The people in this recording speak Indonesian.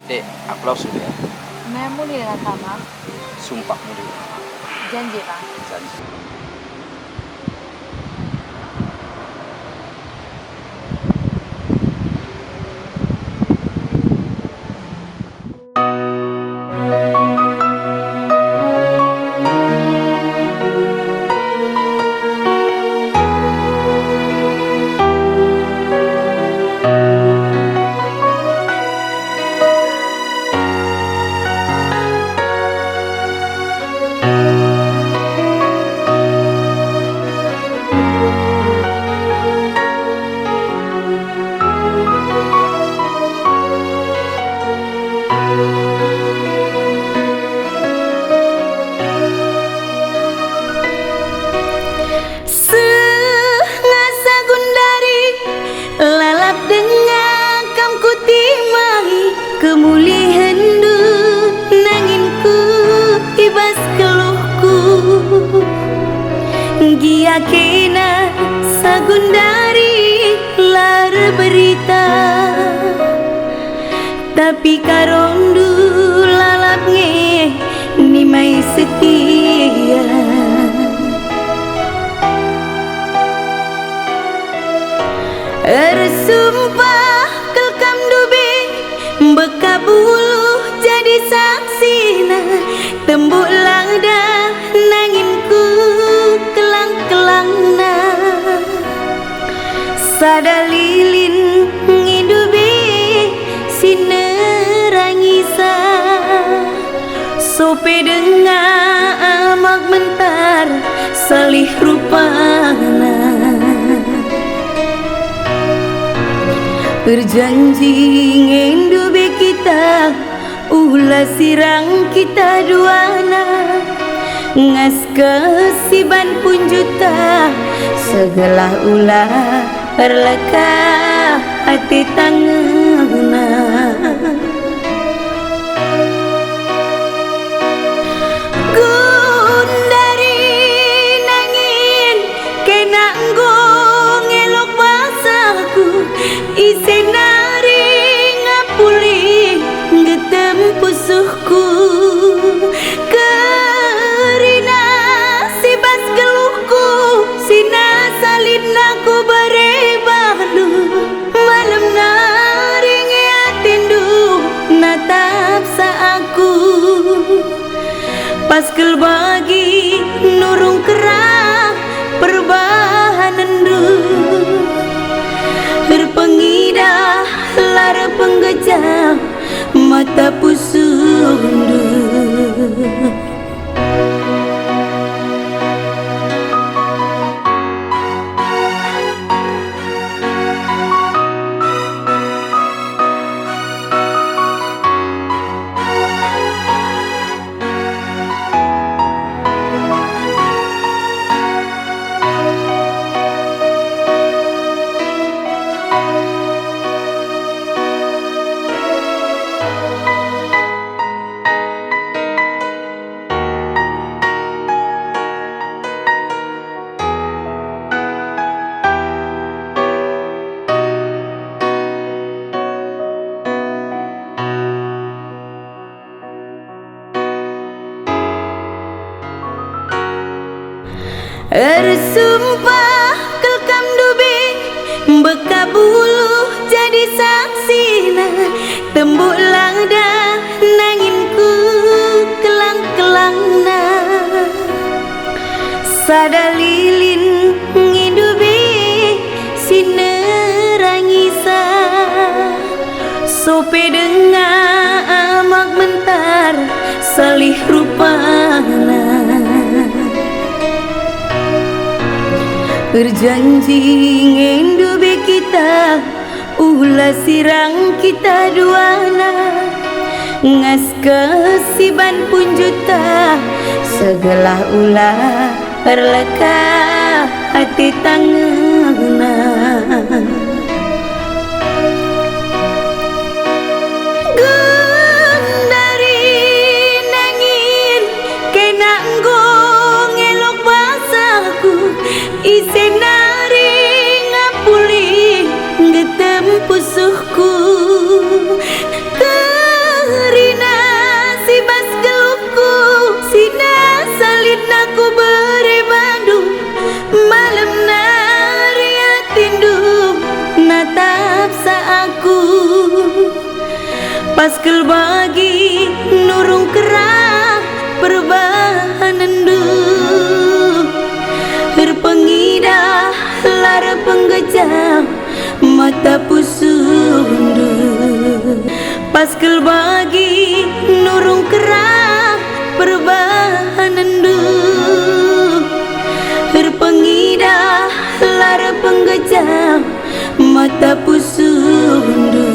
Dek, aku langsung ya. Memu nih dengan sama Sumpah muda. janji kan. Janji. Sengasa gundari lalap dengan kam ku timai kemulihan du nanginku ibas keluhku gia kena sagundari lar berita tapi karondu lalapnya nimai setia Ersumpah kelkam dubi bekabuluh jadi saksina tembuk langdah nanginku kelang-kelangna sadalilin ngidubi sinerangisa sope dengar amak mentar salih rupana berjanji ngendubi kita ulah sirang kita duana ngas kesiban pun juta segala ulah perleka hati tangana gundari nangin kena nggong elok basaku isenari ngapuli ngetempusuhku kerina sibas geluhku sina salin aku berebalu malam naring atindu natap sa aku paskel bagi nurung kerah perbahanan du berpengidah lara penggejam mata pusundu Ersumpah kelkam dubi bekabuluh jadi saksina tembuk langdah nanginku kelang-kelangna sadalilin ngidubi sinerangisa sope dengar amak mentar salih rupana berjanji ngendubi kita ulah sirang kita duana ngas kesiban pun juta segala ulah perleka hati tangana gundari nangin kena nggong elok basaku isenari ngapuli ngetempusuhku Paskel bagi nurung kerah perbahanan du Herpengidah lara penggejam mata pusundu Paskel bagi nurung kerah perbahanan du Herpengidah lara penggejam mata pusundu